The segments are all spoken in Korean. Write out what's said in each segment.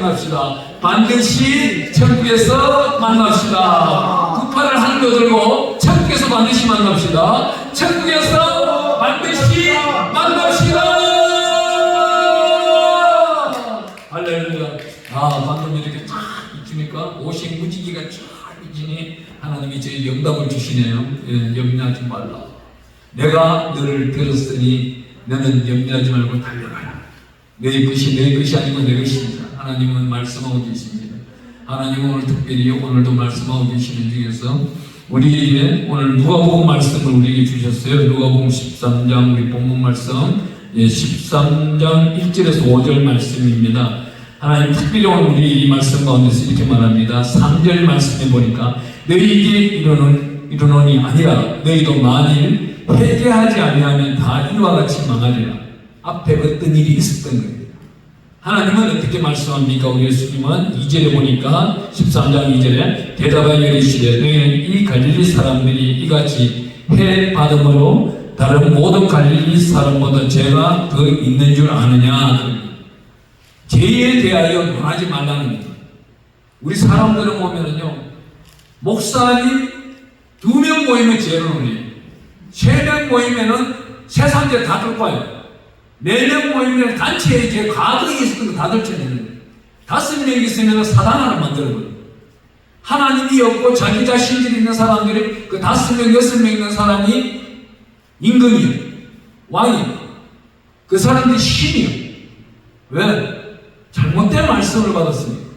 만납시다. 반드시 천국에서 만납시다. 구파를 한 거 들고 천국에서 반드시 만납시다. 천국에서 반드시 만납시다. 할렐루야. 방금 이렇게 쫙 있으니까 오색무지기가 쫙 있으니 하나님이 저희 영답을 주시네요. 염려하지 말라. 내가 너를 들었으니 너는 염려하지 말고 달려가라. 내 것이 아니고 내 것입니다. 하나님은 말씀하고 계십니다. 하나님은 오늘 특별히 오늘도 말씀하고 계시는 중에서 우리에게 오늘 누가복음 말씀을 우리에게 주셨어요. 누가복음 13장 우리 본문 말씀 13장 1절에서 5절 말씀입니다. 하나님 특별히 오늘 우리 이 말씀 가운데서 이렇게 말합니다. 3절 말씀에 보니까 너희에게 이르노니 아니라 너희도 만일 회개하지 아니하면 다 이와 같이 망하리라. 앞에 어떤 일이 있었던 거예요. 하나님은 어떻게 말씀합니까? 우리 예수님은 2절에 보니까 13장 2절에 대답하여 이르시되 너희는 이 갈릴리 사람들이 이같이 해 받음으로 다른 모든 갈릴리 사람보다 죄가 더 있는 줄 아느냐. 죄에 대하여 논하지 말라는 거예요. 우리 사람들은 보면은요, 목사님 2명 모이면 죄를 논해요. 3명 모이면은 세상죄 다 들고 와요. 4명 모이면 단체에 이제 과거에 있었던 거 다 들춰내는 거예요. 5명 있으면 사단 하나 만들어버려요. 하나님이 없고 자기 자신들이 있는 사람들이 그 5명, 6명 있는 사람이 임금이요, 왕이요. 그 사람들이 신이요. 왜? 잘못된 말씀을 받았습니다.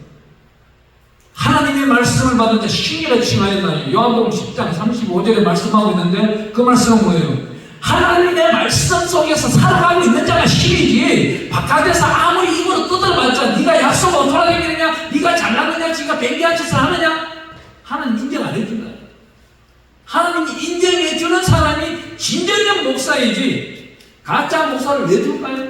하나님의 말씀을 받은 자 신이라 칭하였나니 요한복음 10장 35절에 말씀하고 있는데 그 말씀은 뭐예요? 하나님의 말씀 속에서 살아가고 있는 자가 신이지 바깥에서 아무리 입으로 뜯어봤자 네가 약속 어떻게 네가 잘났느냐 지가 변기한 짓을 하느냐 하나님 인정 안 해준다. 하나님이 인정해주는 사람이 진정한 목사이지 가짜 목사를 왜 줄까요?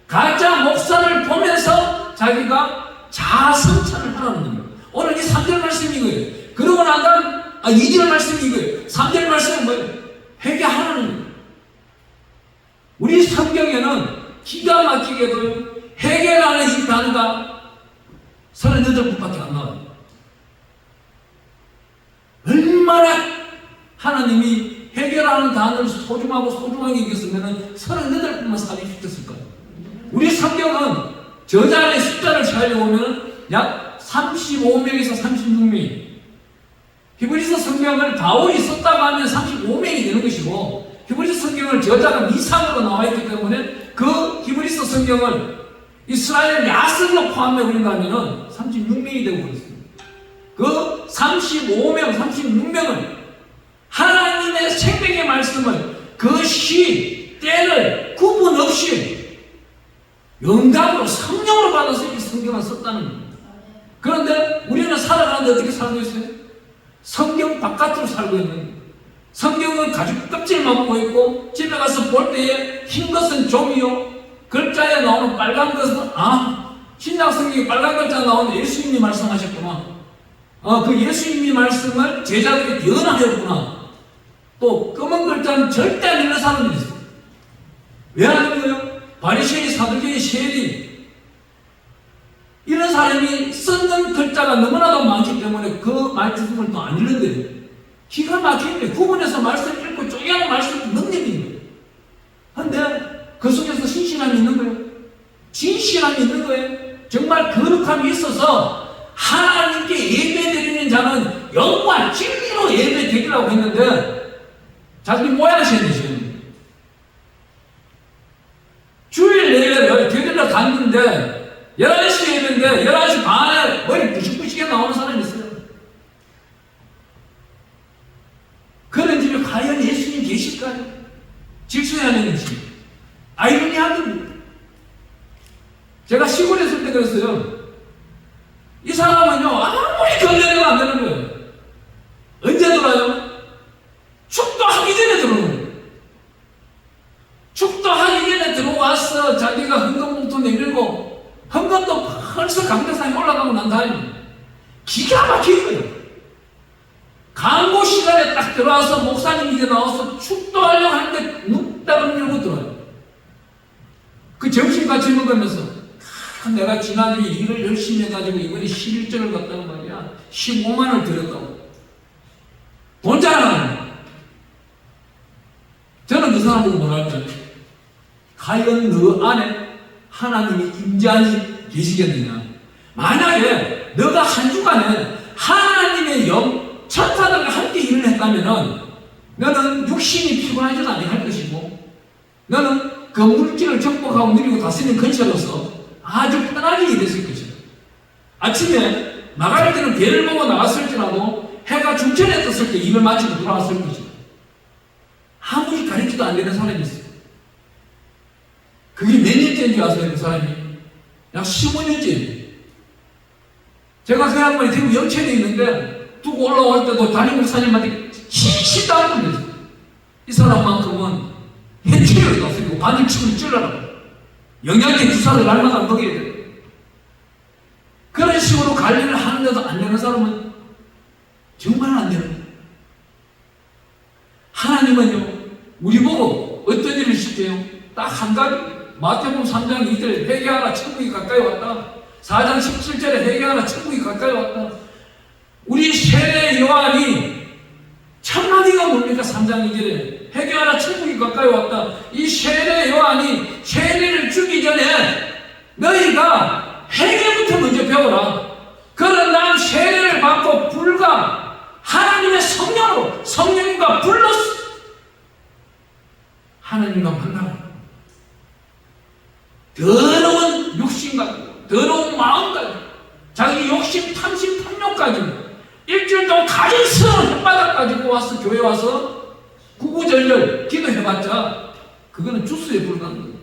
가짜 목사를 보면서 자기가 자아성찰을 하라는 겁니다. 오늘 이 3절 말씀이 이거예요. 그러고 나간 2절 말씀이 이거예요. 3절 말씀은 뭐예요? 회개하라는 거예요. 우리 성경에는 기가 막히게도 회개라는 이 단어가 38번밖에 안 나와요. 얼마나 하나님이 회개라는 단어를 소중하게 여겼으면 38번만 살리셨을까요? 우리 성경은 저자의 숫자를 살려보면 약 35명에서 36명이 히브리서 성경을 바울이 썼다고 하면 35명이 되는 것이고 히브리서 성경을 저자가 미상으로 나와 있기 때문에 그 히브리서 성경을 이스라엘 야스로 포함해 버린다면 36명이 되고 그렇습니다. 그 35명, 36명을 하나님의 생명의 말씀을 그 시, 때를 구분 없이 영감으로 성령으로 받아서 이 성경을 썼다는 겁니다. 그런데 우리는 살아가는데 어떻게 살고 있어요? 성경 바깥으로 살고 있는 거예요. 성경은 가죽 껍질만 보고 있고 집에 가서 볼 때에 흰 것은 종이요 글자에 나오는 빨간 것은 신약 성경에 빨간 글자 나오는 예수님이 말씀하셨구나. 그 예수님이 말씀을 제자들이 연합했구나. 또 검은 글자는 절대 안 읽는 사람들이 있어요. 왜 하는 거예요? 바리새인, 사두개인, 세리 이런 사람이 쓰는 글자가 너무나도 많기 때문에 그 말씀을 또 안 읽는데요. 기가 막히는데 구분해서 말씀을 읽고 쪼개는 말씀도 능력인 거예요. 그런데 그 속에서 신실함이 있는 거예요. 진실함이 있는 거예요. 정말 거룩함이 있어서 하나님께 예배드리는 자는 영과 진리로 예배드리라고 했는데 자기 모양새는 되시는 거예요. 주일 예배를 드리러 갔는데 11시 예배인데 11시 반에 머리 부식부식하게 나오는 사람이 있어요. 그런 집에 과연 예수님 계실까요? 질서해야 되는지. 아이러니한 겁니다. 제가 시골에 있을 때 그랬어요. 이 사람은요, 아무리 걸레내가 안 되는 거예요. 언제 들어요? 축도하기 전에 들어오는 거예요. 축도하기 전에 들어와서 자기가 헌금봉투 내밀고 헌금도 벌써 강대상에 올라가고 난 다음에 기가 막히는 거예요. 광고 시간에 딱 들어와서 목사님이 이제 나와서 축도하려고 하는데 눈 따로 열고 들어와요. 그 점심 같이 먹으면서 내가 지난주에 일을 열심히 해가지고 이번에 11조를 갔다고 말이야. 15만 원을 들였다고. 돈 자랑하는. 저는 그 사람 보고 뭐라 할까요? 과연 너 안에 하나님이 임재하니 계시겠느냐? 만약에 너가 한 주간에 하나님의 영, 천사들과 함께 일을 했다면은 너는 육신이 피곤하지도 아니할 것이고 너는 그 물질을 정복하고 누리고 다스리는 근처로서 아주 편하게 일했을 것이다. 아침에 나갈 때는 배를 보고 나갔을지라도 해가 중천에 떴을 때 일을 마치고 돌아왔을 것이다. 아무리 가르치도 안 되는 사람이 있어. 그게 몇 년째인지 아세요? 그 사람이 약 15년째. 제가 그 양반이 대구 영천에 있는데 두고 올라올 때도 담임 목사님한테 시시도 안 걸렸어요. 이 사람만큼은 해체를 났으니까 반일침을 찔러라. 영양제 주사를 날마다 먹여야 돼. 그런 식으로 관리를 하는데도 안 되는 사람은 정말 안 되는 거예요. 하나님은요, 우리 보고 어떤 일을 시켜요? 딱 한 가지. 마태복음 3장 2절 회개하라 천국이 가까이 왔다. 4장 17절에 회개하라 천국이 가까이 왔다. 우리 세례 요한이 첫 마디가 뭡니까? 3장 2절에 회개하라 천국이 가까이 왔다. 이 세례 요한이 세례를 주기 전에 너희가 회개부터 먼저 배워라. 그런 난 세례를 받고 불과 하나님의 성령으로 성령과 불렀어. 하나님과 만나라. 더러운 육신과 더러운 마음까지 자기 욕심, 탐심, 탐욕까지 일주일 동안 가증스러운 혓바닥 가지고 와서 교회 와서 구구절절 기도해봤자 그거는 주스에 불과한 거예요.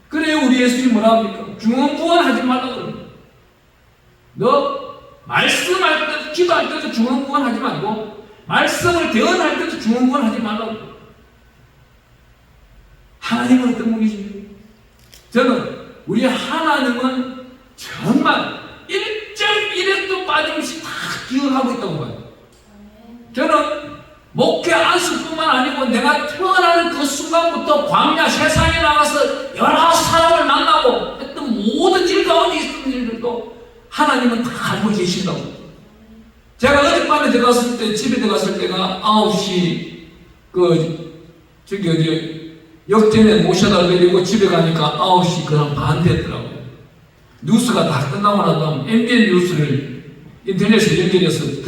그래요. 우리 예수님이 뭐라 합니까? 중언부언하지 말라고 그럽니다. 너 말씀할 때 기도할 때도 중언부언하지 말고 말씀을 대언할 때도 중언부언하지 말라고. 하나님은 어떤 분이십니까? 저는 우리 하나님은 정말 1.1핵도 빠짐없이 다 기억하고 있다고 봐요. 저는 목회 안수뿐만 아니고 내가 태어나는 그 순간부터 광야 세상에 나가서 여러 사람을 만나고 했던 모든 일 가운데 있었던 일들도 하나님은 다 알고 계신다고. 제가 어젯밤에 들어갔을 때, 집에 들어갔을 때가 9시 역전에 모셔다 드리고 집에 가니까 9시 그냥 반 됐더라고요. 뉴스가 다 끝나고 난 다음 MBN 뉴스를 인터넷에 연결해서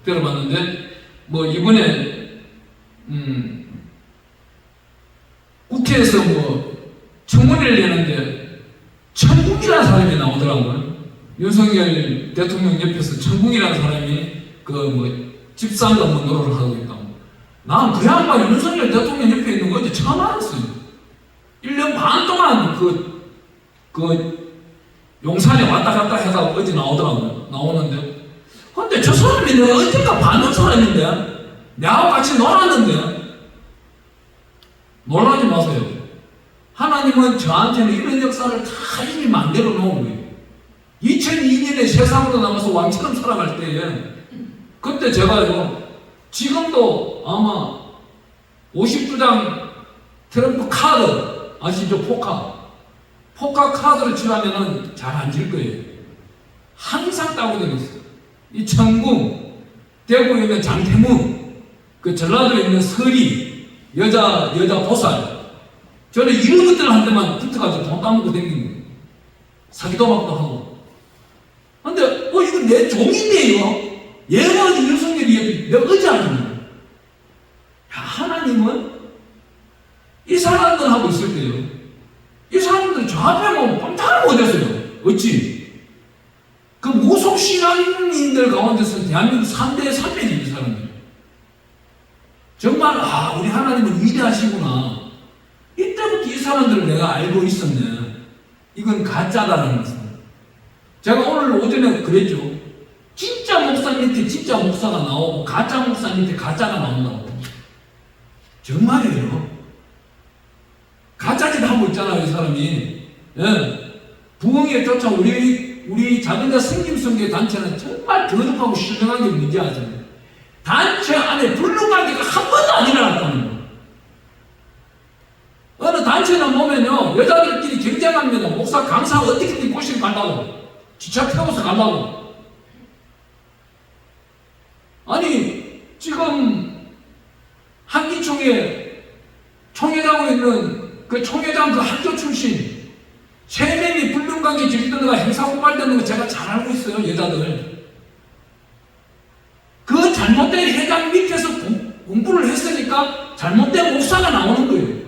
들어봤는데 뭐 이번에 국회에서 뭐 청문회를 내는데 천궁이라는 사람이 나오더라고요. 윤석열 대통령 옆에서 천궁이라는 사람이 그 뭐 집사인가 뭐 노릇을 하고 있다고. 난 그 양반이 윤석열 대통령 옆에 있는 거 어제 처음 알았어요. 1년 반 동안 용산에 왔다 갔다 해서 어제 나오는데. 근데 저 사람이 내가 언젠가 봤는 사람인데, 내하고 같이 놀았는데, 놀라지 마세요. 하나님은 저한테는 이런 역사를 다 이미 만들어 놓은 거예요. 2002년에 세상으로 나가서 왕처럼 살아갈 때에, 그때 제가요, 지금도 아마 52장 트럼프 카드 아시죠? 포카 카드를 치라면은 잘 안 질 거예요. 항상 따고 다녔어요. 이 천궁, 대구에 있는 장태문, 그 전라도에 있는 서리, 여자 보살, 저는 이런 것들한테만 붙어가지고 돈 따먹고 다니는 거예요. 사기도박도 하고. 근데 이거 내 종인데요. 얘가 윤석열이 내가 의지하는 하나님은 이 사람들하고 있을 때요. 이 사람들 저 앞에 보면 깜짝 못했어요. 어찌? 그 무속신앙인들 가운데서 대한민국 3대 산맥이 이 사람들. 정말 우리 하나님은 위대하시구나. 이때부터 이 사람들을 내가 알고 있었네. 이건 가짜다라는 것을. 제가 오늘 오전에 그랬죠. 진짜 목사 밑에 진짜 목사가 나오고 가짜 목사 밑에 가짜가 나온다고. 정말이에요. 가짜짓 하고 있잖아요, 이 사람이. 예. 부흥에 쫓아 우리 작은 데 성김성교 단체는 정말 더럽하고 신령한 게 뭔지 아세요? 단체 안에 불륜관계가 한 번도 안 일어났다는 거예요. 어느 단체는 보면요, 여자들끼리 경쟁 해장합니다. 목사 강사 어떻게든 꼬시고 간다고. 기차 태워서 가려고. 아니 지금 한기총회 총회장으로 있는 그 총회장 그 학교 출신 3명이 불륜관계 저지르는 거 행사 고발되는 거 제가 잘 알고 있어요. 여자들 그 잘못된 회장 밑에서 공부를 했으니까 잘못된 목사가 나오는 거예요.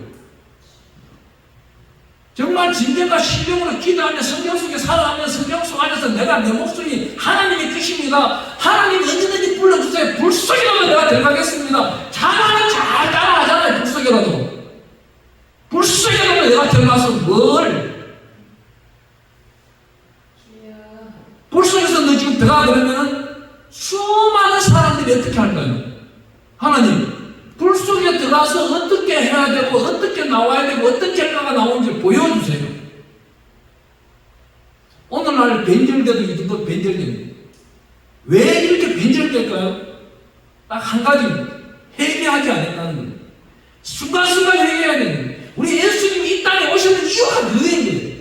정말 진정과 신령으로 기도하며 성경 속에 살아가며 성경 속 안에서 내가 내 목소리 하나님의 뜻입니다. 하나님 언제든지 불러주세요. 불속이라도 내가 들어가겠습니다. 자만은 잘 따라하잖아요. 불속이라도. 불속이라도 내가 들어가서 뭘? 불속에서 너 지금 들어가 그러면은 수많은 사람들이 어떻게 할까요? 하나님 불속에 들어가서 어떻게 해야 되고 어떻게 나와야 되고 어떤 결과가 나오는지 보여주세요. 오늘날 변절돼도 이 정도 변절됩니다. 왜 이렇게 변절될까요? 딱 한 가지입니다. 회개하지 않았다는 거예요. 순간순간 회개해야 되는 거예요. 우리 예수님이 이 땅에 오시는 이유가 그거예요.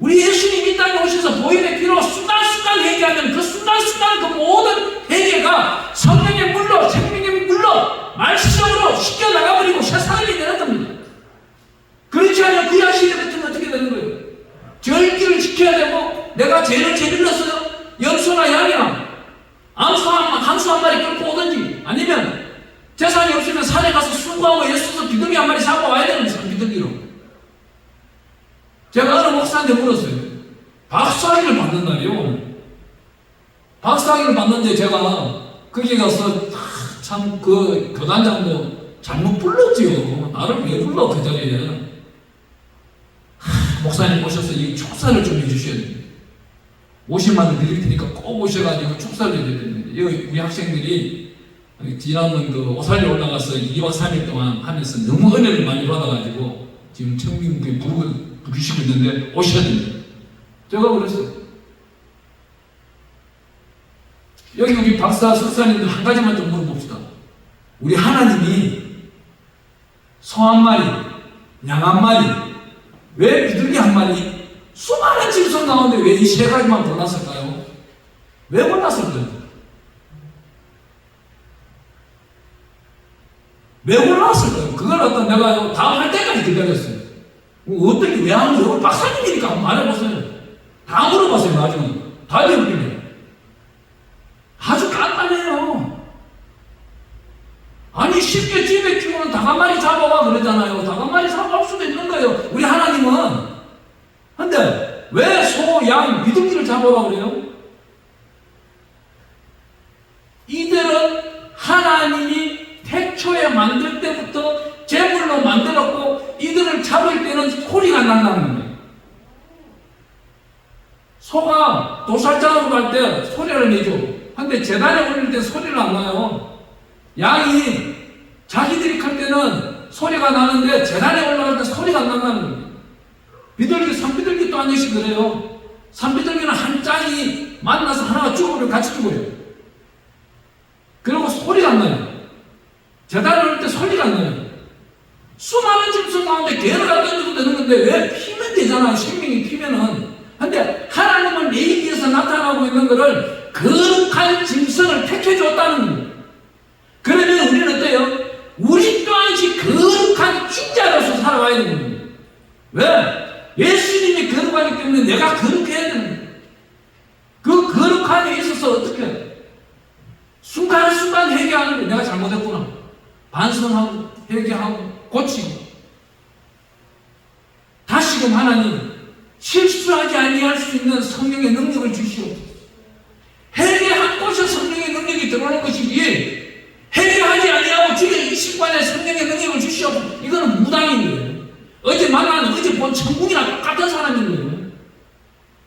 우리 예수님이 이 땅에 오셔서 보혈의 피로 순간순간 회개하면 그 순간순간 그 모든 회개가 성령의 물로 생명의 물로 말씀으로 씻겨 나가버리고 새 사람이 되는 겁니다. 그렇지 않으면 구약 시대 같으면 어떻게 되는 거예요? 절기를 지켜야 되고 내가 죄를 저질렀어요. 염소나 양이나 한수 한 마리 끌고 오든지 아니면 재산이 없으면 산에 가서 수고하고 예수서 비둘기 한 마리 사고 와야 되는 거예요. 비둘기로. 제가 어느 목사한테 물었어요. 박사학위를 받는다며 오늘. 박사학위를 받는데 제가 거기 가서 참 그 교단장도 잘못 불렀지요. 나를 왜 불러 그 자리에. 목사님 오셔서 이 축사를 좀 해주셔야 됩니다. 50만 원 드릴 테니까 꼭 오셔가지고 축사를 해줘야 됩니다. 우리 학생들이 지난번 그 오살리 올라가서 2박 3일 동안 하면서 너무 은혜를 많이 받아가지고 지금 청빙교회 부르시고 있는데 오셔야 됩니다. 제가 그랬어요. 여기 우리 박사 석사님들 한 가지만 좀 물어봅시다. 우리 하나님이 소 한 마리, 양 한 마리, 왜 비둘기 한 마리, 수많은 짐승 가운데 왜 이 3가지만 골랐을까요? 왜 골랐을까요? 왜 골랐을까요? 그걸 어떤 내가 다음 할 때까지 기다렸어요. 어떻게 왜 하는 거예요? 박사님이니까 한번 말해보세요. 다 물어봤어요. 나중에 답이 없길래. 아주 간단해요. 아니 쉽게 집에 키우는 닭 한 마리 잡아와 그러잖아요. 닭 한 마리 잡아올 수도 있는 거예요. 우리 하나님은. 근데 왜 소, 양, 비둘기를 잡아와 그래요? 이들은 하나님이 태초에 만들 때부터 제물로 만들었고 이들을 잡을 때는 소리가 난다는 거예요. 소가 도살장으로 갈 때 소리를 내죠. 근데 제단에 올릴 때 소리를 안 나요. 양이 자기들이 클 때는 소리가 나는데 제단에 올라갈 때 소리가 안 난다는 거예요. 비둘기, 산비둘기 또 한 역시 그래요. 산비둘기는 한 짝이 만나서 하나가 죽어버리고 같이 죽어요. 그리고 소리가 안 나요. 제단에 올릴 때 소리가 안 나요. 수많은 짐승 가운데 개를 갖다 던져도 되는 건데 왜 피면 되잖아요. 생명이 피면은. 근데 하나님은 레위기에서 나타나고 있는 것을 거룩한 짐승을 택해줬다는 거예요. 그러면 우리는 어때요? 우리 또한시 거룩한 인자로서 살아가야 되는 거예요. 왜? 예수님이 거룩하기 때문에 내가 거룩해야 되는 거예요. 그 거룩함에 있어서 어떻게 해요? 순간순간 회개하는 거예요. 내가 잘못했구나. 반성하고 회개하고 고치고 다시금 하나님 실수하지 아니할 수 있는 성령의 능력을 주시옵소서. 회개한 곳에 성령의 능력이 들어오는 것이지 회개하지 아니하고 주의 이 시간에 성령의 능력을 주시옵소서. 이거는 무당인 거예요. 어제 만난 어제 본 천국이랑 똑같은 사람인 거예요.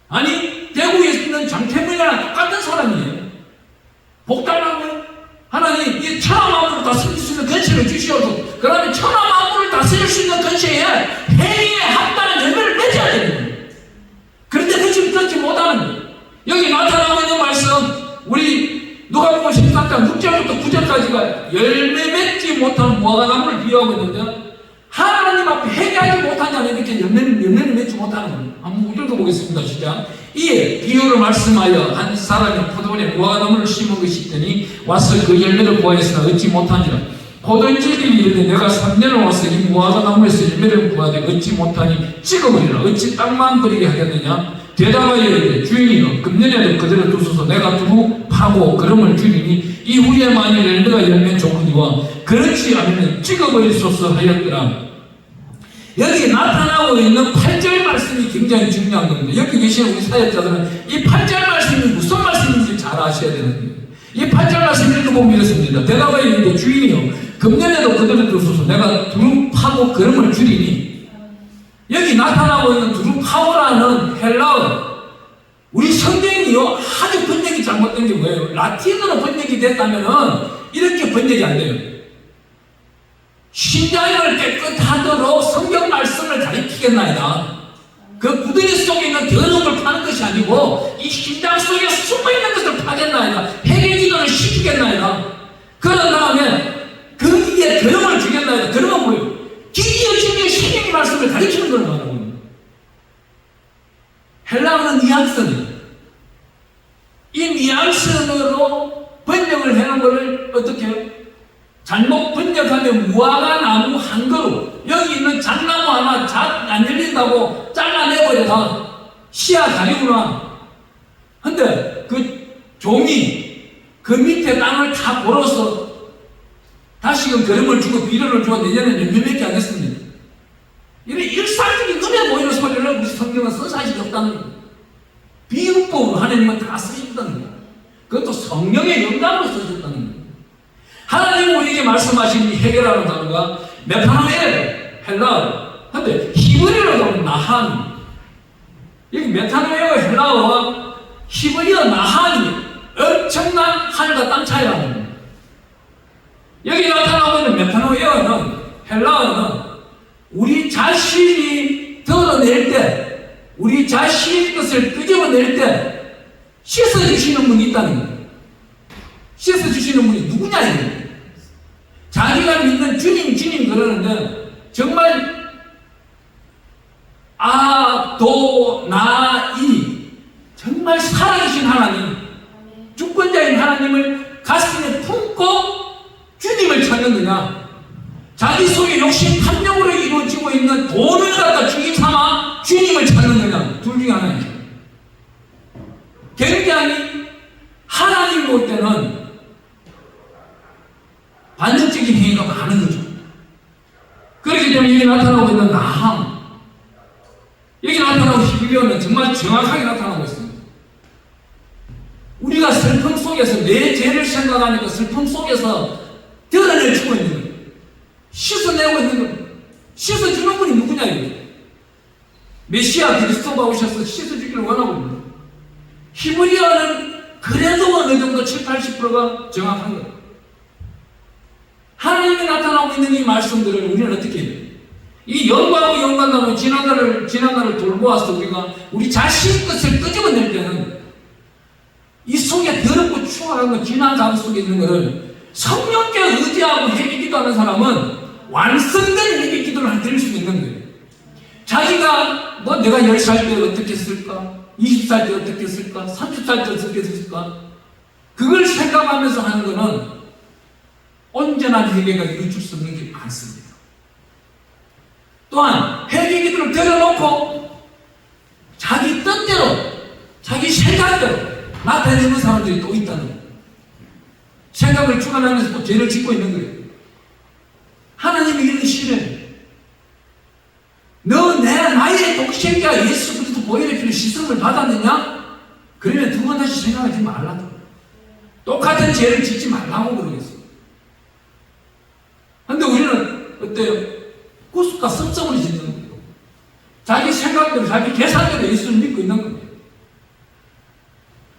아니 대구에 있는 장태문이랑 똑같은 사람이에요. 복달하고 하나님 이 천하 만물을 다스릴 수 있는 권세를 주시옵소서. 그러면 천하 만물을 다스릴 수 있는 권세에 회개에 합당한 열매를 맺어야 되는 거예요. 그런데 그렇지 못하는 거예요. 여기 나타나고 있는 말씀 우리 누가복음 13장 6절부터 9절까지가 열매 맺지 못한 무화과 나무를 비유하고 있는데 하나님 앞에 회개하지 못하냐면 이렇게 열매를 맺지 못하는 거예요. 한번 읽어보겠습니다. 시작. 이에 비유를 말씀하여 한 사람이 포도원에 무화과나무를 심은 것이 있더니 와서 그 열매를 구하였으나 얻지 못하니라. 포도주를 이르되 내가 3년을 와서 이 무화과나무에서 열매를 구하되 얻지 못하니 찍어버리라. 어찌 땅만 버리게 하겠느냐. 대답하여 이르되 주인이여 금년에도 그대로 두소서. 내가 두고 파고 그름을 줄이니 이후에 만일 열매가 열매 좋으니와 그렇지 않으면 찍어버리소서 하였더라. 여기 나타나고 있는 8절 말씀이 굉장히 중요한 겁니다. 여기 계시는 우리 사역자들은 이 8절 말씀이 무슨 말씀인지 잘 아셔야 되는 거예요. 이 8절 말씀 읽어보면 이렇습니다. 대답하여 이르되 주인이여 금년에도 그대로 두소서. 내가 두루 파고 그름을 줄이니. 여기 나타나고 있는 두루 파고라는 헬라어, 우리 성경이요 아주 번역이 잘못된 게 뭐예요? 라틴어로 번역이 됐다면은 이렇게 번역이 안 돼요. 신장을 깨끗하도록 성경 말씀을 가리키겠나이다. 그 구덩이 속에 있는 더러운 걸 파는 것이 아니고 이 신장 속에 숨어있는 것을 파겠나이다. 회개기도를 시키겠나이다. 그런 다음에 거기에 더러움을 주겠나이다. 그러면 뭐예요? 기기어 중에 신령의 말씀을 가리키는 걸 말하는 거예요. 헬라어는 뉘앙스는 이 뉘앙스로 번역을 해놓은 것을 어떻게 해요? 잘못 번역하면 무화과 나무 한 그루, 여기 있는 잣나무 하나 잣 안 열린다고 잘라내버려라. 씨앗 가리구나. 근데 그 종이 그 밑에 땅을 다 골아서 다시금 거름을 주고 비료를 주고 내년에 열매맺게 하겠습니다. 이런 일상적인 눈에 보이는 소리를 우리 성경은 써사실이 없다는 거예요. 비유법으로 하나님은 다 쓰셨다는 거예요. 그것도 성령의 영감으로 쓰셨다는 거예요. 하나님은 우리에게 말씀하신 이 해결하는 단어가 메타노엘, 헬라어. 근데 히브리어로 보면 나한. 여기 메타노엘, 헬라어와 히브리어 나한이 엄청난 하늘과 땅 차이라는 거예요. 여기 나타나고 있는 메타노에어는, 헬라어는 우리 자신이 드러낼 때, 우리 자신의 것을 끄집어낼 때 씻어주시는 분이 있다는 거예요. 씻어주시는 분이 누구냐 이거예요. 자기가 믿는 주님 그러는데 정말 아도나이 정말 살아계신 하나님, 주권자인 하나님을 가슴에 품고 주님을 찾는느냐, 자기 속에 욕심 탐욕으로 이루어지고 있는 돈을 갖다 주인 삼아 주님을 찾는느냐, 둘 중에 하나예요. 굉장히 하나님 볼 때는 반전적인 행위가 많은 거죠. 그렇기 때문에 여기 나타나고 있는 나함, 여기 나타나고 히브리어는 정말 정확하게 나타나고 있습니다. 우리가 슬픔 속에서 내 죄를 생각하니까 슬픔 속에서 드러내주고 있는 거예요. 씻어내고 있는 거예요. 씻어주는 분이 누구냐 이거예요. 메시아 그리스도가 오셔서 씻어주기를 원하고 있는 거예요. 히브리어는 그래도 어느 정도 70~80%가 정확한 거예요. 하나님이 나타나고 있는 이 말씀들을 우리는 어떻게 해요? 이 영광하고 영광나무 지난날을 돌보아서 우리가 우리 자신의 것을 끄집어낼 때는 이 속에 더럽고 추악한 지난 삶 속에 있는 것을 성령께 의지하고 회개기도하는 사람은 완성된 회개기도를 드릴 수 있는 거예요. 자기가 내가 10살 때 어떻게 했을까? 20살 때 어떻게 했을까? 30살 때 어떻게 했을까? 그걸 생각하면서 하는 것은 온전한 회개가 이루어질 수 없는 게 많습니다. 또한 회개기도를 들여놓고 자기 뜻대로, 자기 생각대로 나타내는 사람들이 또 있다는 거예요. 생각을 주관하면서 또 죄를 짓고 있는 거예요. 하나님이 이르시되 너 나의 독생자 예수 그리스도 보혈의 피로 씻음을 받았느냐? 그러면 두 번 다시 생각하지 말라고. 똑같은 죄를 짓지 말라고 그러겠어요. 근데 우리는 어때요? 구습과 습성으로 짓는 거예요. 자기 생각대로, 자기 계산대로 예수를 믿고 있는 거예요.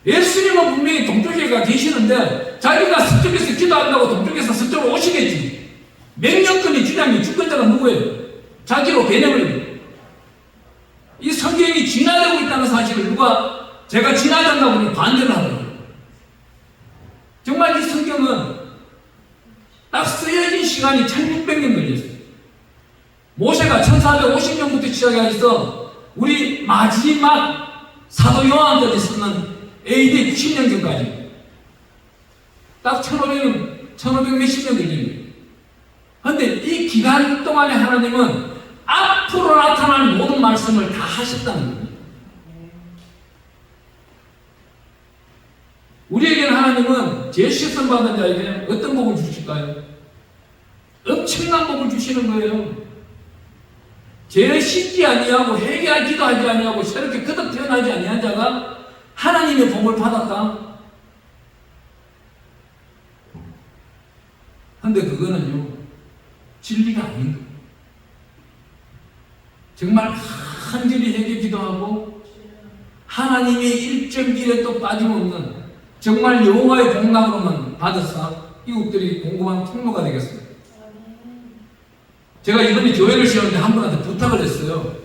예수님은 분명히 동쪽에 가 계시는데 자기가 서쪽에서 기도한다고 동쪽에서 서쪽으로 오시겠지. 명령권이 주장이 주권자가 누구예요? 자기로 개념을. 이 성경이 진화되고 있다는 사실을 누가 제가 진화된다고 하면 반대를 하더라고요. 정말 이 성경은 딱 쓰여진 시간이 1600년 걸렸어요. 모세가 1450년부터 시작해서 우리 마지막 사도 요한까지 쓰는 AD 90년 전까지 딱 1500 몇십 년 걸린 거예요. 그런데 이 기간 동안에 하나님은 앞으로 나타날 모든 말씀을 다 하셨다는 겁니다. 우리에게는 하나님은 제시선 받은 자에게 어떤 복을 주실까요? 엄청난 복을 주시는 거예요. 죄를 씻지 아니하고 회개할 기도하지 아니하고 새롭게 거듭 태어나지 아니한 자가 하나님의 복을 받았다. 근데 그거는요, 진리가 아닌 거예요. 정말 간절히 회개 기도하고 하나님의 일정길에 빠짐없는 정말 여호와의 복락으로만 받아서 이웃들이 궁금한 통로가 되겠어요. 제가 이번에 교회를 세우는데 한 분한테 부탁을 했어요.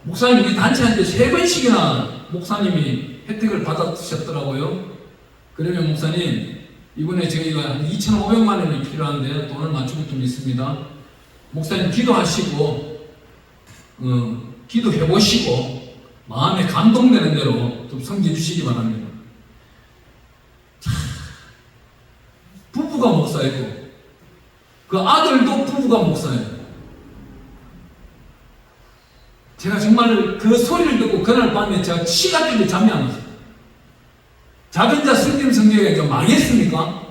목사님, 우리 단체한테 3번씩이나 목사님이 혜택을 받으셨더라고요. 그러면 목사님, 이번에 저희가 한 2,500만 원이 필요한데 돈을 맞추고 좀 있습니다. 목사님 기도하시고 기도해보시고 마음에 감동되는 대로 좀 섬겨주시기 바랍니다. 부부가 목사이고 그 아들도 부부가 목사예요. 제가 정말 그 소리를 듣고 그날 밤에 제가 치가 떨려 잠이 안 왔어요. 작은 자 성김 성경에 좀 망했습니까?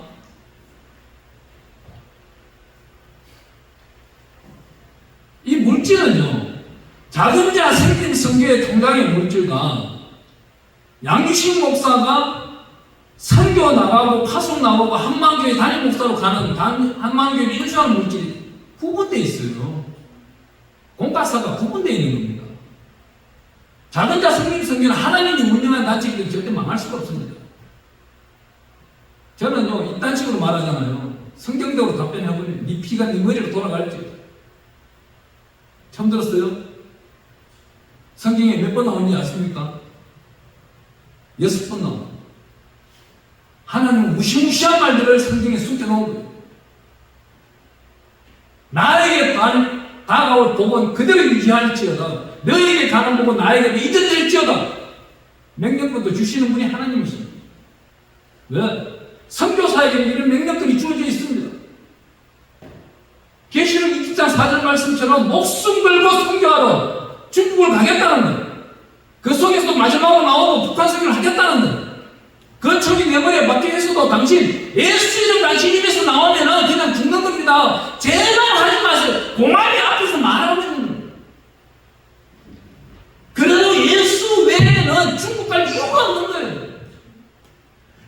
이 물질은요, 작은 자 성김 성경의 통장의 물질과 양유식 목사가 선교 나가고 파송 나가고 한만교회 담임 목사로 가는 한만교회 인수하는 물질이 구분되어 있어요. 공과사가 구분되어 있는 겁니다. 작은 자 성김 성경은 하나님이 운영한 단체이기 절대 망할 수가 없습니다. 저는요, 이딴 식으로 말하잖아요. 성경대로 답변해버려요. 네 피가 네 머리로 돌아갈지. 처음 들었어요? 성경에 몇 번 나오는지 아십니까? 6번 나옵니다. 하나님은 무시무시한 말들을 성경에 숨겨놓은 거예요. 나에게 다가올 복은 그대로 유지할지어다. 너에게 가는 복은 나에게 이전될지어다. 명령권도 주시는 분이 하나님이십니다. 왜? 선교사에게는 이런 명령들이 주어져 있습니다. 계시록 20장 4절 말씀처럼 목숨 걸고 선교하러 중국을 가겠다는 거예요. 그 속에서도 마지막으로 나오고 북한 선교를 하겠다는 거예요. 그 척이 내 머리에 맡겨있어도 당신 예수 이름 당신 입에서 나오면은 그냥 죽는 겁니다. 제발 하지 마세요. 공안이 앞에서 말하고 있는 거예요. 그래도 예수 외에는 중국 갈 이유가 없는 거예요.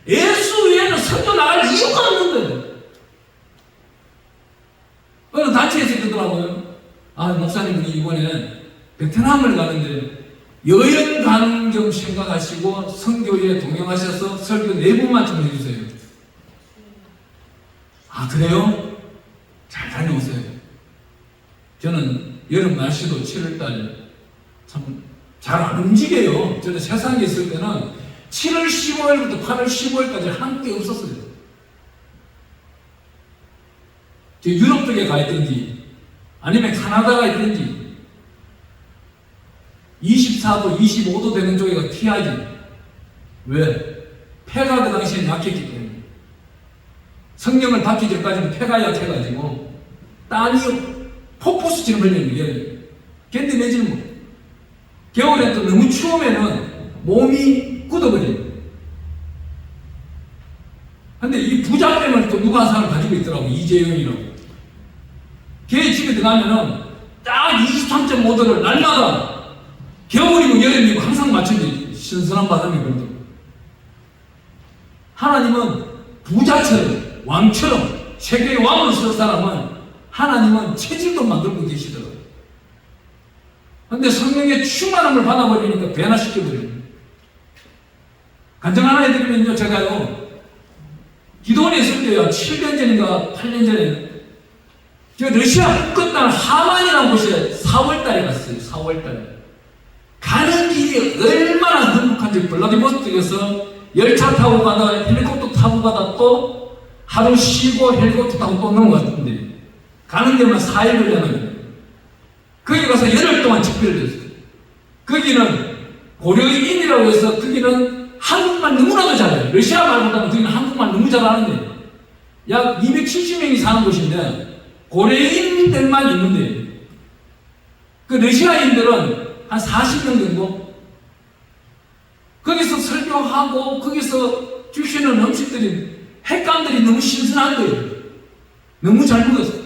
예수 외에는 선교 나갈 이유가 없는 거예요. 어느 단체에서 그러더라고요. 아, 목사님, 이번에 베트남을 가는데 여행 가는 겸 생각하시고 선교에 동행하셔서 설교 4분만 좀 해주세요. 아, 그래요? 잘 다녀오세요. 저는 여름 날씨도 7월달 참 잘 안 움직여요. 저는 세상에 있을 때는 7월 15일부터 8월 15일까지 한국에 없었어요. 저 유럽 쪽에 가 있든지 아니면 카나다가 있든지 24도, 25도 되는 쪽에가 피하지. 왜? 폐가 그 당시에 약했기 때문에. 성령을 받기 전까지는 폐가 약해가지고 땀이 폭포수처럼 흘리는 게 견뎌내지는 못. 겨울에 또 너무 추우면은 몸이 굳어버려요. 근데 이 부자병을 또 누가 한 사람 가지고 있더라고. 이재영이라고. 걔 집에 들어가면은 딱 23.5도를 날마다 겨울이고 여름이고 항상 맞춰지. 신선한 바람이 불고. 하나님은 부자처럼 왕처럼 세계의 왕을 쓸 사람은 하나님은 체질도 만들고 계시더라고요. 그런데 성령의 충만함을 받아버리니까 변화시켜버려요. 간증 하나 해드리면요, 제가요 기도원에 있을 때요 7년 전인가 8년 전에 제가 러시아 끝날 하만이라는 곳에 4월달에 갔어요. 4월달에 가는 길이 얼마나 행복한지 블라디보스톡에서 열차 타고 가다가 헬리콥터 타고 가다 또 하루 쉬고 헬리콥터 타고 또 넘어갔는데 가는 데만 4일 걸렸는데 거기 가서 열흘 동안 집회를 했어요. 거기는 고려인이라고 해서 거기는 한국말 너무나도 잘해요. 러시아 말보다는 거기는 한국말 너무 잘하는데 약 270명이 사는 곳인데 고려인들만 있는데 그 러시아인들은 한 40명 정도 거기서 설교하고 거기서 주시는 음식들이 핵감들이 너무 신선한 거예요. 너무 잘 먹었어요.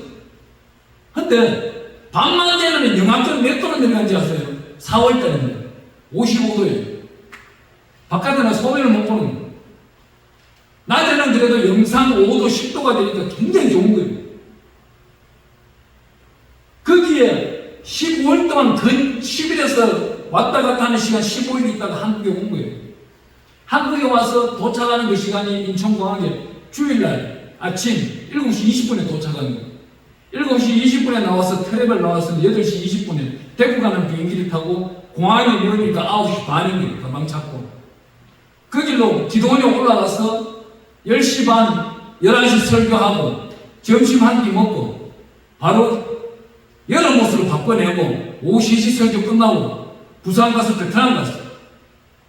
근데 밤만 되면 영하권 몇 도로 내려간지 아세요? 4월달인데 55도예요. 바깥에는 소변을 못 보는 거예요. 낮에는 그래도 영상 5도, 10도가 되니까 굉장히 좋은 거예요. 거기에 15일 동안 근 10일에서 왔다 갔다 하는 시간 15일 있다가 한국에 온 거예요. 한국에 와서 도착하는 그 시간이 인천공항에 주일날 아침 7시 20분에 도착한 거예요. 7시 20분에 나와서 트래블 나와서 8시 20분에 대구 가는 비행기를 타고 공항에 모이니까 9시 반인 거예요. 가방 찾고. 그 길로 기도원에 올라가서 10시 반, 11시 설교하고 점심 한 끼 먹고 바로 여름 옷으로 바꿔내고 오후 3시 설교 끝나고 부산 가서 베트남 갔어요.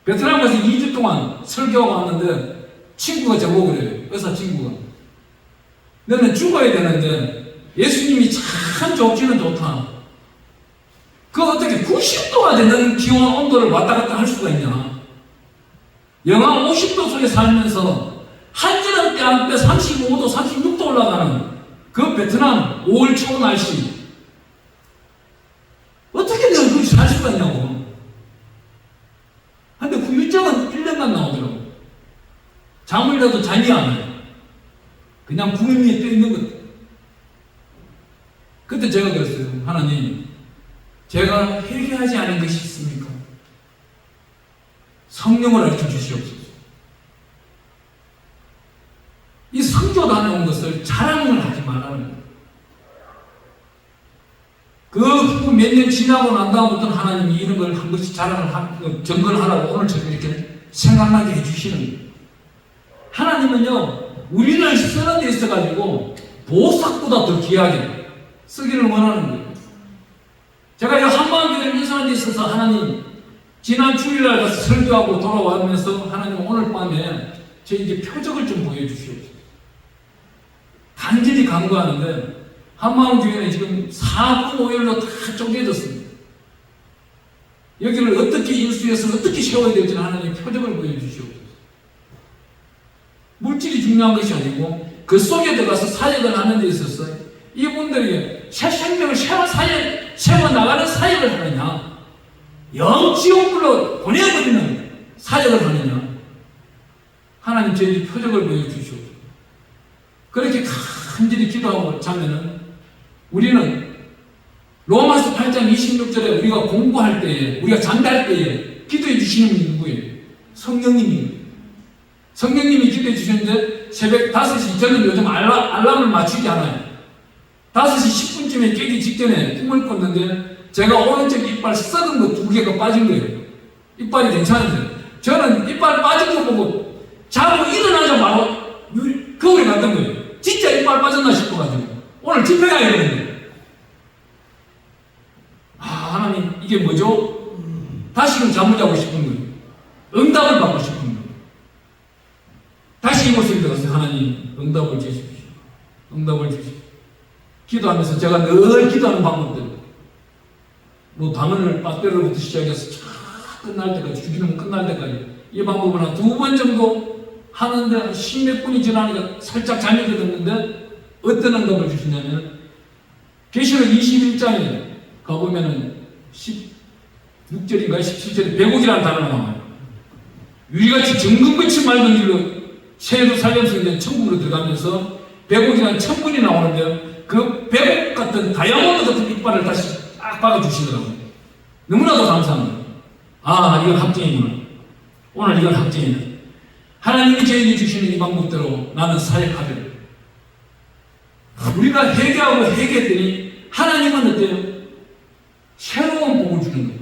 베트남 가서 2주 동안 설교하고 왔는데 친구가 저보고 그래요. 의사 친구가. 너는 죽어야 되는데 예수님이 참 좋기는 좋다. 그 어떻게 90도가 되는 기온 온도를 왔다 갔다 할 수가 있냐. 영하 50도 속에 살면서 한여름 때 한때 35도, 36도 올라가는 그 베트남 5월 초 날씨 어떻게 내가 거기 살 수가 있냐고. 근데 후유증은 1년만 나오더라고. 잠을라도 잠이 안 와요. 그냥 구름 위에 떠 있는 것. 그때 제가 그랬어요. 하나님, 제가 회개하지 않은 것이 있습니까? 성령을 알려 주시옵소서. 이 성교단에 온 것을 자랑을 하지 말라는 거예요. 그 후 몇 년 지나고 난 다음부터는 하나님이 이런 걸 한 번씩 자랑을 점검을 하라고 오늘처럼 이렇게 생각나게 해주시는 거예요. 하나님은요, 우리를 쓰는 데 있어가지고 보석보다 더 귀하게 쓰기를 원하는 거예요. 제가 이 한마음교회를 인수하는 데 있어서 하나님, 지난 주일날 가서 설교하고 돌아오면서 하나님 오늘 밤에 저에게 표적을 좀 보여주시옵소서. 간절히 간구하는데 한마음교회는 지금 4분 5일로 다 쪼개졌습니다. 여기를 어떻게 인수해서 어떻게 세워야 될지 하나님 표적을 보여주시옵소서. 물질이 중요한 것이 아니고 그 속에 들어가서 사역을 하는 데 있어서 이분들에게 새 생명을 세워나가는 사역을 하느냐, 영지옥불로 보내버리는 사역을 하느냐, 하나님 저에게 표적을 보여주시옵소서. 그렇게 간절히 기도하고 자면은 우리는 로마서 8장 26절에 우리가 공부할 때에, 우리가 잠잘 때에 기도해 주시는 분이 누구예요? 성령님이에요. 성령님이 기도해 주시는데 새벽 5시, 저는 요즘 알람을 맞추지 않아요. 5시 10분쯤에 깨기 직전에 꿈을 꿨는데 제가 오른쪽 이빨 썩은 거 2개가 빠진 거예요. 이빨이 괜찮은데 저는 이빨 빠진 거 보고 자고 일어나자 바로 거울에 갔던 거예요. 진짜 이빨 빠졌나 싶어가지고 오늘 집회 가야 되는데, 하나님 이게 뭐죠? 다시금 잠을 자고 싶은 거예요. 응답을 받고 싶은 거예요. 다시 이곳에 들어가서 하나님 응답을 주십시오. 응답을 주십시오. 기도하면서 제가 늘 기도하는 방법들, 뭐 방언을 빠뜨려부터 시작해서 끝날 때까지, 주기는 끝날 때까지 이 방법을 한 2번 정도 하는데 10몇 분이 지나니까 살짝 잠이 들었는데 어떤 응답을 주시냐면 계시록 21장에 가보면은 16절인가 17절에 백옥이라는 단어가 나와요. 유리같이 정금같이 맑은 길로 새 예루살렘 성전 천국으로 들어가면서 백옥이라는 천문이 나오는데 그 백옥 같은 다이아몬드 같은 이빨을 다시 딱 박아주시더라고요. 너무나도 감사합니다. 이건 합정이구나. 오늘 이건 합정이네. 하나님이 저에게 주시는 이 방법대로 나는 사역하리라. 우리가 회개하고 회개했더니 하나님은 어때요? 새로운 복을 주는 거예요.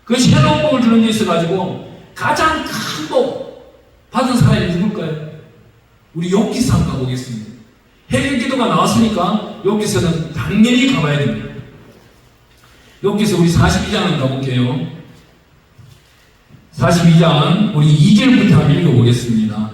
그 새로운 복을 주는 데 있어가지고 가장 큰 복 받은 사람이 누굴까요? 우리 욥기서 한번 가보겠습니다. 회개 기도가 나왔으니까 욥기서는 당연히 가봐야 됩니다. 여기서 우리 42장을 가볼게요. 42장 우리 2절부터 한번 읽어보겠습니다.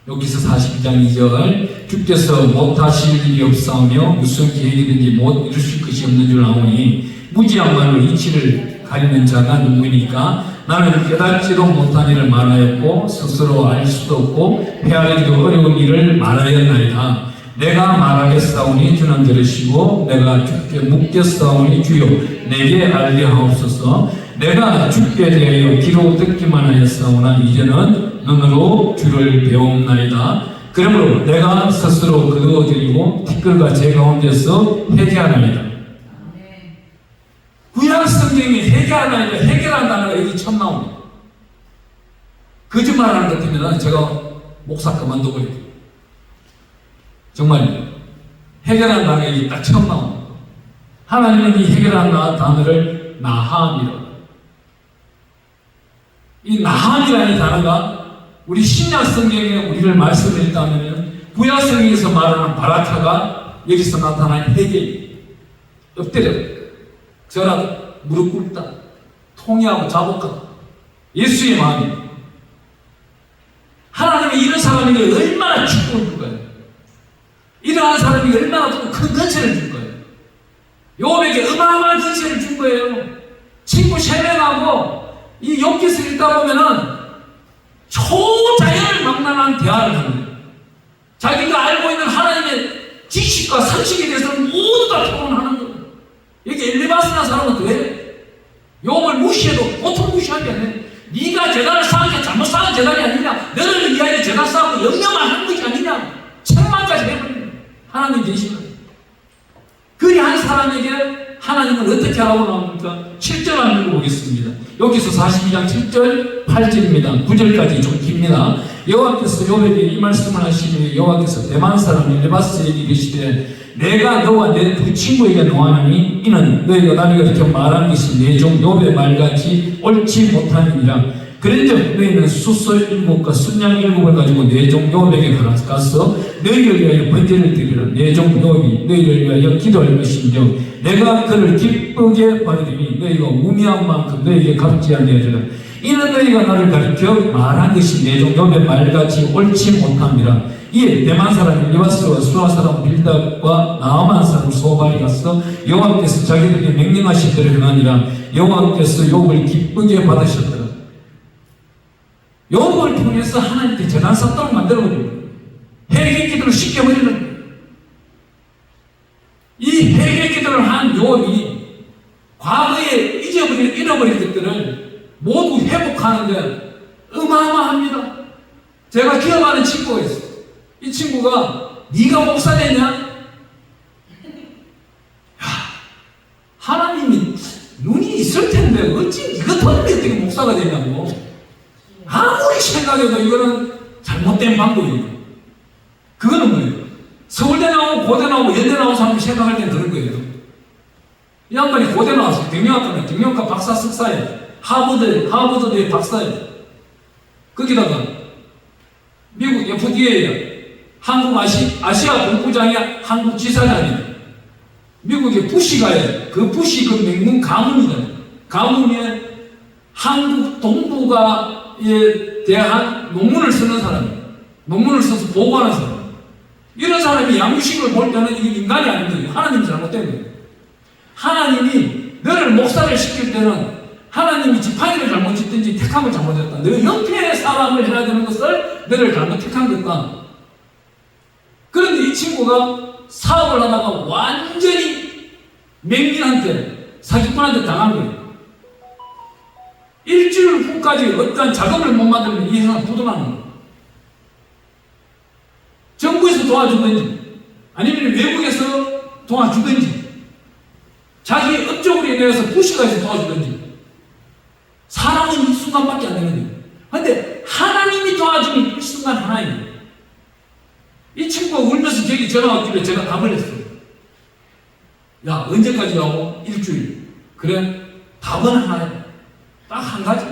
여기서 42장 2절 주께서 못하실 일이 없사오며 무슨 계획이든지 못 이루실 것이 없는 줄 아오니 무지한 말로 이치를 가리는 자가 누구이니까 나는 깨닫지도 못한 일을 말하였고 스스로 알 수도 없고 헤아리기도 어려운 일을 말하였나이다. 내가 말하겠사오니 주는 들으시고 내가 주께 묻겠사오니 주여 내게 알게 하옵소서. 내가 주께 대하여 귀로 듣기만 하였사오나 이제는 눈으로 주를 배움나이다. 그러므로 내가 스스로 거두어드리고 티끌과 제 가운데서 회개하나이다. 구약 성경이 회개하나이다, 회개라는 단어가 여기 처음 나옵니다. 거짓말하는 것 때문에 제가 목사 그만두고요. 정말 회개라는 단어가 여기 딱 처음 나옵니다. 하나님은 이 회개라는 단어를 나함이라고. 이 나함이라는 단어가 우리 신약 성경에 우리를 말씀을 읽다면 구약 성경에서 말하는 바라카가 여기서 나타난 회개예요. 엎드려, 절하다, 무릎 꿇다, 통회하고 자복하다. 예수의 마음이에요. 하나님이 이런 사람에게 얼마나 축복을 줄 거예요. 이러한 사람에게 얼마나 큰 건설을 줄 거예요. 요업에게 어마어마한 건설을 준 거예요. 친구 3명하고 이 욥기서 읽다 보면은 초자연을 막론한 대화를 하는 거예요. 자기가 알고 있는 하나님의 지식과 상식에 대해서는 모두 다 토론하는 거예요. 여기 엘리바스라는 사람은 그래요. 욥을 무시해도 보통 무시하지 않아요. 네가 재단을 쌓은 게 잘못 쌓은 재단이 아니냐, 너를 위하여 재단 쌓고 영영만 한 것이 아니냐, 천만까지 해버리는 하나님 계시는. 그리한 사람에게 하나님은 어떻게 하라고 나옵니까? 7절 한번 읽어보겠습니다. 여기서 42장 7절 8절입니다. 9절까지 좀 깁니다. 여호와께서 욥에게 이 말씀을 하시니 여호와께서 대만 사람 엘리바스에게 이르시되 내가 너와 내 두 친구에게 노하노니 이는 너희가 남에게 이렇게 말한 것이 내 종 욥의 말같이 옳지 못함이니라. 그런즉 너희는 숫소 7과 순양 7을 가지고 내 종 욥에게 가서 너희를 위하여 번제를 드리라. 내 종 욥이 너희를 위하여 기도할 것인즉 내가 그를 기쁘게 받으리니 너희가 우미한 만큼 너희에게 갚지 아니하리라. 이는 너희가 나를 가리켜 말한 것이 내 종 욥의 말같이 옳지 못함이라. 이에 대만 사람 엘리바스와 수아 사람 빌닷과 나아만 사람 소발이 가서 여호와께서 자기들에게 명령하신 대로 행하니라. 여호와께서 욥을 기쁘게 받으셨더라. 욥을 통해서 하나님께 재단 쌓도록 만들어버리는 거예요. 회개 기도를 시켜버리는 거예요. 이 회개 기도를 한 욥이 과거에 잃어버린 것들을 모두 회복하는데 어마어마합니다. 제가 기억하는 친구가 있어요. 이 친구가 네가 목사 되냐? 하나님이 눈이 있을 텐데 어찌 이것 때문에 어떻게 목사가 되냐고. 아무리 생각해도 이거는 잘못된 방법이에요. 그거는 뭐예요? 서울대 나오고 고대 나오고 연대 나온 사람이 생각할 때는 그런 거예요. 이 양반이 고대 나왔어요. 경영학과 박사 석사예요. 하버드대 박사예요. 거기다가 미국 FDA에 한국 아시아 본부장이 한국 지사장이에요. 미국의 부시가예요. 그 부시 그 명문 가문이잖아요. 가문에 한국 동북아에 대한 논문을 쓰는 사람이에요. 논문을 써서 보고하는 사람. 이런 사람이 양육식을 볼 때는 이게 인간이 아닌 거예요. 하나님이 잘못된 거예요. 하나님이 너를 목사를 시킬 때는 하나님이 지팡이를 잘못 짓든지 택함을 잘못했다. 너 형태의 사람을 해야 되는 것을 너를 잘못 택한 것다. 그런데 이 친구가 사업을 하다가 완전히 맹인한테 사기꾼한테 당한 거예요. 일주일 후까지 어떠한 자금을 못 만들면 이 회사는 부도나는 거예요. 정부에서 도와주든지 아니면 외국에서 도와주든지 자기 업적으로 인해서 부시가 해서 도와주든지 사람은 이 순간밖에 안 되는 거예요. 그런데 하나님이 도와주면 이 순간 하나예요. 이 친구가 울면서 저기 전화 왔길래 제가 답을 했어요. 야, 언제까지 하고? 일주일. 그래? 답은 하나야. 딱 한 가지.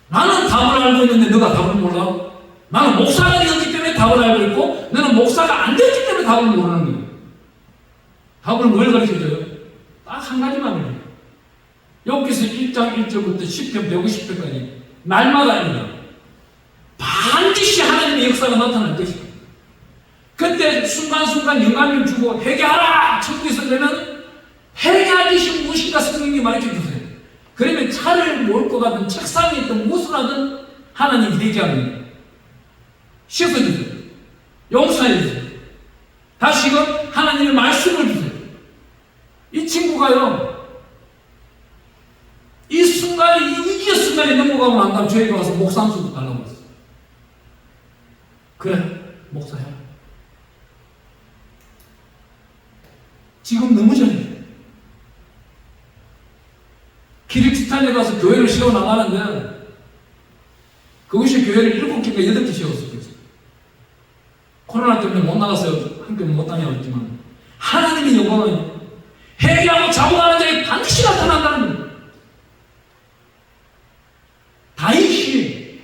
나는 답을 알고 있는데 너가 답을 몰라? 나는 목사가 되었기 때문에 답을 알고 있고 너는 목사가 안 되었기 때문에 답을 모르는 거예요. 답을 뭘 가르쳐줘요? 딱 한 가지만 해요. 여기서 1장 1절부터 10편 150편까지 날마다입니다. 반드시 하나님의 역사가 나타날 것이다. 그때 순간순간 영감을 주고 회개하라! 천국에서 되면 회개하듯이 무엇인가 성령님 말해줘 주세요. 그러면 차를 몰고 가든 책상에 있든 무엇을 하든 하나님이 되게 합니다. 씻어주세요. 용서해주세요. 다시금 하나님의 말씀을 주세요. 이 친구가요, 이 순간에, 이 순간에 넘어가고 난 다음 저희가 와서 목상수도 달라고 했어요. 그래, 목사야. 지금 너무 잘해. 키르기스탄에 가서 교회를 세워나가는데 그것이 교회를 7개인가 8개 세웠어요. 코로나 때문에 못 나갔어요. 함께 못 다녀왔지만 하나님의 영광은 회개하고 자복하는 자에 반드시 나타난다는 거예요. 다윗이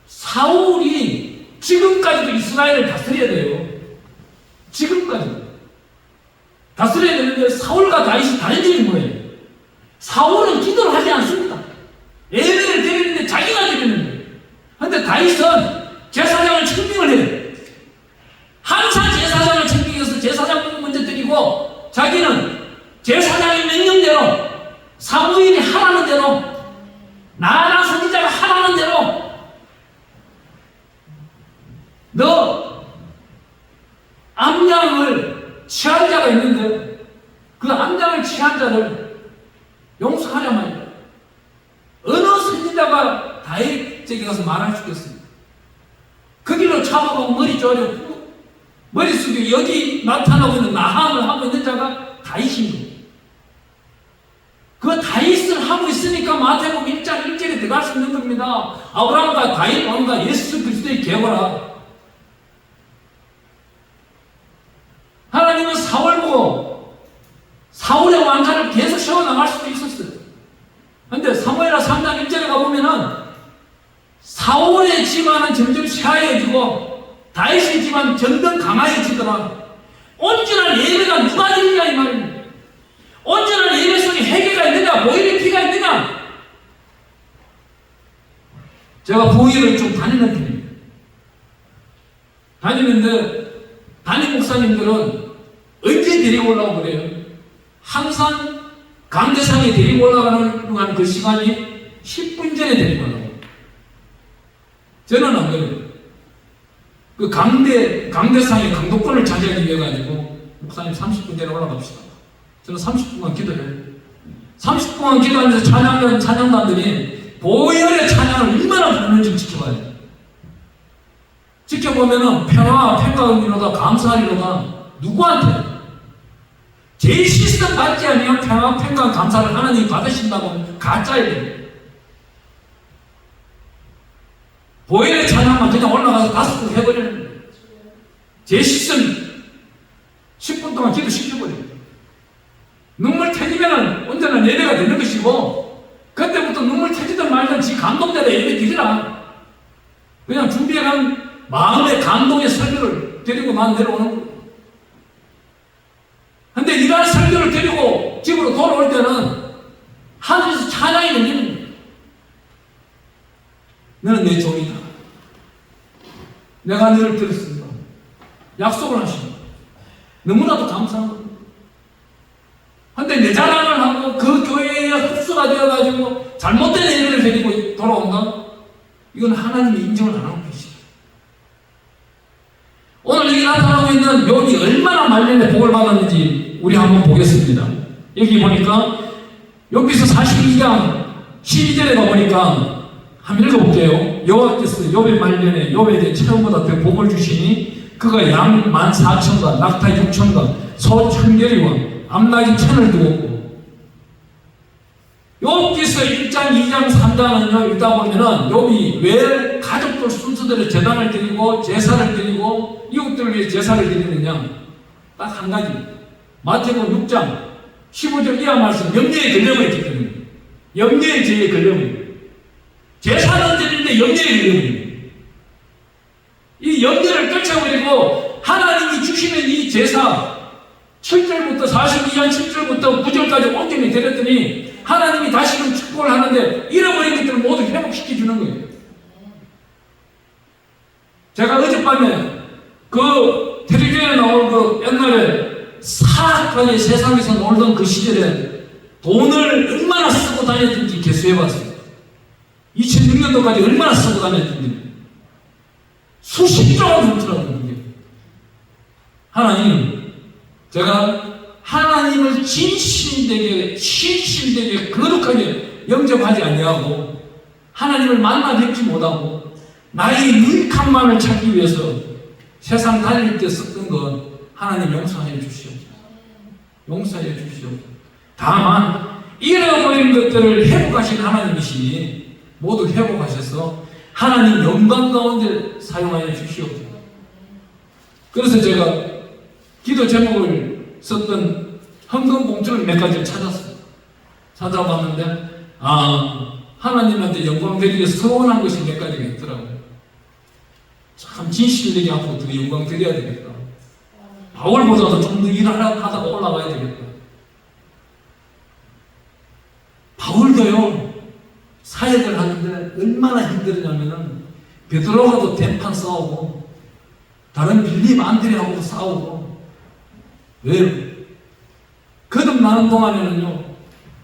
사울이 지금까지도 이스라엘을 다스려야 돼요. 지금까지 다스려야 되는데 사울과 다윗이 다른 거예요. 사울은 기도를 하지 않습니다. 예배를 드리는데 자기가 드리는 거예요. 그런데 다윗은 제사장을 청빙을 해요. 항상 제사장을 청빙해서 제사장 먼저 드리고 자기는 제사장의 명령대로 사무엘이 하라는 대로 나나 선지자가 하라는 대로 너 암양을 취한 자가 있는데 그 암양을 취한 자를 용서하려 말이야. 어느 선지자가 다윗에게 가서 말할 수 있겠습니까? 그 길로 참아가고 머리 쪼르고 머릿속에 여기 나타나고 있는 나함을 하고 있는 자가 다윗인 거예요. 그 다윗을 하고 있으니까 마태복음 1장 1절에 들어갈 수 있는 겁니다. 아브라함과 다윗 왕과 예수 그리스도의 계보라. 하나님은 사울 보고 사울의 왕자를 계속 세워나갈 수도 있었어요. 그런데 사무엘하 3장 1절에 가보면은 사울의 집안은 점점 쇠하여지고 다윗의 집안 점점 강화해지더라. 온전한 예배가 누가 드리냐 이 말입니다. 온전한 예배 속에 회개가 있느냐 보혈의 피가 있느냐. 제가 보혈을 좀 다니는 편입니다. 다니는데 담임 목사님들은 언제 데리고 올라오고 그래요? 항상 강대상에 데리고 올라가는 그 시간이 10분 전에 데리고 올라가요. 저는 안 그래요. 그 강대상의 강도권을 차지하기 위해 가지고 목사님 30분 전에 올라갑시다. 저는 30분간 기도해요. 30분간 기도하면서 찬양단들이 보혈의 찬양을 얼마나 부르는지 지켜봐요. 지켜보면은 평화의미로다 감사하리로다. 누구한테? 제 시스템 받지 아니면 평화, 감사를 하나님이 받으신다고 가짜예요. 보혈의 찬양만 그냥 올라가서 5분 해버리는 거예요. 제 시스템 10분 동안 기도시켜버려요. 눈물 터지면 언제나 예배가 되는 것이고 그때부터 눈물 터지든 말든 지 감동대로 예배 드리라. 그냥 준비해간 마음의 감동의 설교를 드리고 난 내려오는 거예요. 근데 이러한 설교를 드리고 집으로 돌아올 때는 하늘에서 찬양이 들리는 거예요. 너는 내 종이다. 내가 너를 들었습니다. 약속을 하십니다. 너무나도 감사한 겁니다. 근데 내 자랑을 하고 그 교회에 흡수가 되어가지고 잘못된 예배를 드리고 돌아온다? 이건 하나님이 인정을 안 하고 계시다. 오늘 여기 나타나고 있는 욥이 얼마나 말년에 복을 받았는지 우리 한번 보겠습니다. 여기 보니까 욥기서 42장 12절에 가보니까 한번 읽어볼게요. 여호와께서 욥의 말년에 욥에 대해 처음보다 더 복을 주시니 그가 양 14,000과 낙타 6,000과 소 1,000결이와 암나귀 1,000을 두었고 욥기서 1장, 2장, 3장은요 읽다 보면은 욥이 왜 가족들 순서대로 제단을 드리고 제사를 드리고 이웃들을 위해 제사를 드리느냐 딱 한 가지 마태복음 6장 15절 이하 말씀 염려에 걸려버려 있기 때문에 염려의 죄에 걸려버려 제사는 드리는데 염려에 걸려버려 이 염려를 떨쳐버리고 하나님이 주시는 이 제사 7절부터 42장 7절부터 9절까지 온전히 데렸더니 하나님이 다시금 축복을 하는데 잃어버린 것들을 모두 회복시켜 주는 거예요. 제가 어젯밤에 그 텔레비전에 나온 그 옛날에 사악하게 세상에서 놀던 그 시절에 돈을 얼마나 쓰고 다녔던지 개수해봤어요. 2006년도까지 얼마나 쓰고 다녔던지 수십 조가 넘더라고요. 하나님, 제가 하나님을 진실되게 거룩하게 영접하지 아니하고 하나님을 만나 뵙지 못하고 나의 유익함만을 찾기 위해서 세상 다닐 때 썼던 것 하나님 용서해 주시옵소서. 용서해 주시옵소서. 다만 잃어버린 것들을 회복하신 하나님이시니 모두 회복하셔서 하나님 영광 가운데 사용하여 주시옵소서. 그래서 제가 기도 제목을 썼던 헌금 봉투를 몇 가지를 찾았어요. 찾아봤는데 하나님한테 영광 드리기 서원한 것이 몇 가지가 있더라고요. 참 진실되게 앞으로 더 영광 드려야 되겠다. 바울보다도 좀 더 일을 하다가 올라가야 되겠다. 바울도요, 사역을 하는데 얼마나 힘들었냐면은 베드로하고도 대판 싸우고 다른 빌립 안드레하고도 싸우고. 왜요? 거듭나는 동안에는요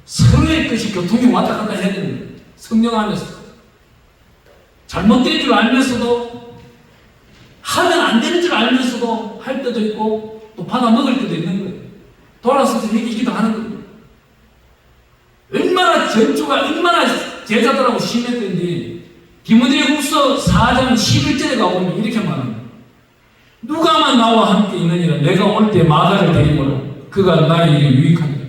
서로의 것이 교통이 왔다 갔다 해야 됩니다. 성령 안에서 잘못된 줄 알면서도 하면 안 되는 줄 알면서도 할 때도 있고 또 받아 먹을 때도 있는 거예요. 돌아서서 이기기도 하는 거예요. 얼마나 전투가 얼마나 제자들하고 심했던지 디모데후서 4장 11절에 가보면 이렇게 말합니다. 누가만 나와 함께 있느니라 내가 올 때 마가를 데리고라 그가 나의 일에 유익하니라.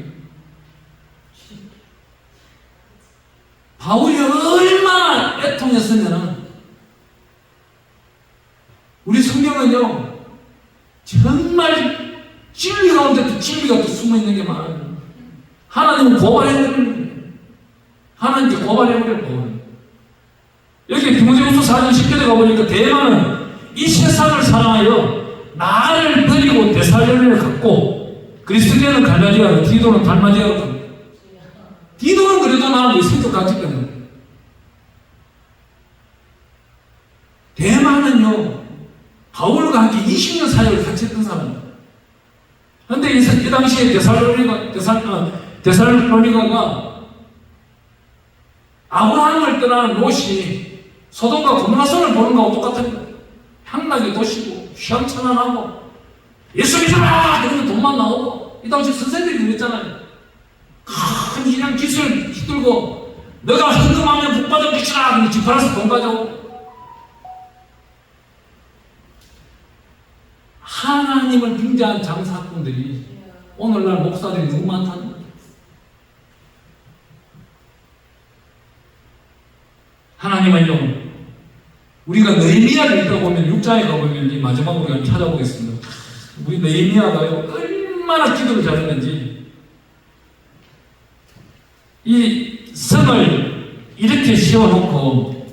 바울이 얼마나 애통했으면은 우리 성경은요 정말 진리 가운데도 진리가 또 숨어있는 게 많아요. 하나님은 고발해버리는 거예요. 하나님께 고발해버려요. 여기 디모데후서 4장 10절에 가보니까 대만은 이 세상을 사랑하여 나를 버리고 데살로니가를 갖고 그리스도인은 갈라디아로 디도는 달마디아로 갑니다. 디도는 그래도 나하고 성격 같기 때문에. 대만은요 바울과 함께 20년 사역을 같이 했던 사람입니다. 그런데 이 당시에 데살로니가가 아브라함을 떠나는 롯이 소돔과 고모라성을 보는 거하고 똑같은 거예요. 향락의 도시고 시험천안하고 예수 믿어라! 그러면 돈만 나오고 이 당시 선생님들이 그랬잖아요. 큰 이런 기술 휘둘고 너가 헌금하면 복받을 것이라 그러면 집 팔아서 돈 가져오고. 하나님을 빙자한 장사꾼들이 오늘날 목사들이 너무 많다는 거예요. 하나님은요 우리가 느헤미야를 읽어보면 6장에 가보면 이 마지막으로 우리가 찾아보겠습니다. 우리 느헤미야가요 얼마나 기도를 잘했는지 이 성을 이렇게 씌워놓고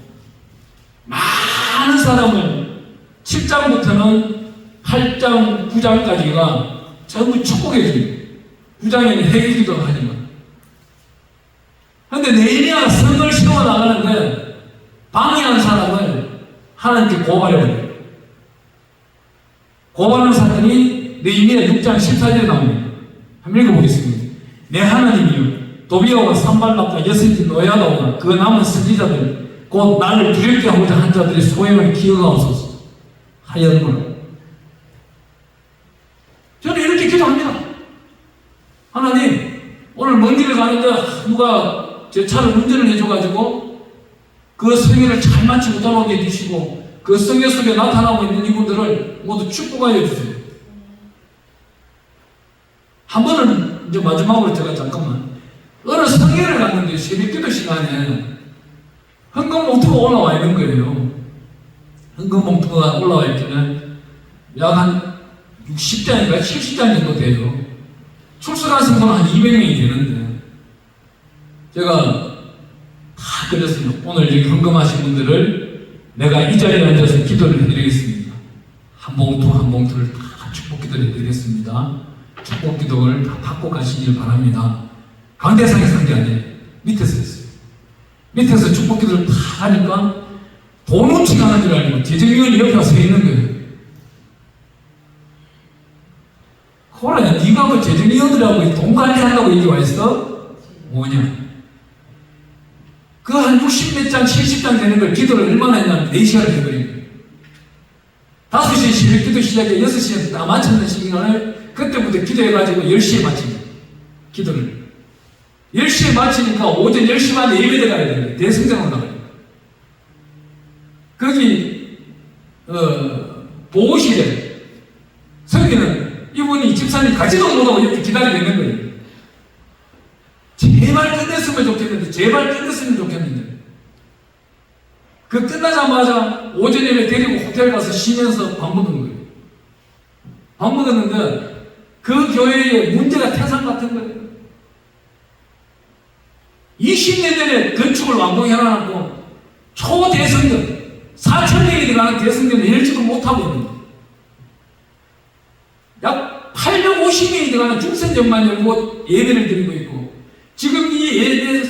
많은 사람을 7장부터는 8장, 9장까지가 전부 축복해 줍니다. 9장에는 회개기도 하지만 그런데 느헤미야가 성을 세워나가는데 방해한 사람을 하나님께 고발해버려요. 고발하는 사건이 느헤미야 6장 14절에 나옵니다. 한번 읽어보겠습니다. 내 하나님이여 도비아와 산발락과 여섯인 노야다와 그 남은 선지자들 곧 나를 두렵게 하고자 한 자들의 소행을 기억하옵소서 하였노라. 저는 이렇게 기도합니다. 하나님 오늘 먼 길을 가는데 누가 제 차를 운전을 해줘가지고 그 성회를 잘 마치고 돌아오게 해주시고 그 성회 속에 나타나고 있는 이분들을 모두 축복하여 주세요. 한 번은 이제 마지막으로 제가 잠깐만 어느 성회를 갔는데 새벽기도 시간에 헌금 봉투가 올라와 있는 거예요. 헌금 봉투가 올라와 있기는 약 한 60장인가 70장 정도 돼요. 출석한 성도는 한 200명이 되는데 제가 다 그랬습니다. 오늘 여기 헌금하신 분들을 내가 이 자리에 앉아서 기도를 해드리겠습니다. 한 봉투 한 봉투를 다 축복 기도를 해드리겠습니다. 축복 기도를 다 받고 가시길 바랍니다. 강대상에서 한 게 아니에요. 밑에서 했어요. 밑에서 축복 기도를 다 하니까 돈 훔치가 하는 줄 알고 재정위원이 옆에 서 있는 거예요. 호라야, 네가 뭐 재정위원들하고 돈 관리한다고 여기 와 있어? 뭐냐? 그 한 60몇 장, 70장 되는 걸 기도를 얼마나 했냐면 4시간을 해버린 거예요. 5시에 새벽 기도 시작해 6시에 다 마쳤는 시간을 그때부터 기도해가지고 10시에 마칩니다. 기도를. 10시에 마치니까 오전 10시 반에 예배 들어가야 돼요. 대성당 올라가요. 거기, 보호실에 성기는 이분이 집사님 가지도 못하고 이렇게 기다리고 있는 거예요. 제발 끝냈으면 좋겠는데, 제발 끝냈으면 좋겠는데. 그 끝나자마자 오전 예배 데리고 호텔 가서 쉬면서 밥 먹은 거예요. 밥 먹었는데 그 교회에 문제가 태산 같은 거예요. 20년 전에 건축을 완공해놔놓고 초대성전 4,000명이 들어가는 대성전을 열지도 못하고 있는 거예요. 약 850명이 들어가는 중선전만 열고 예배를 드리고 있고 지금 이 예배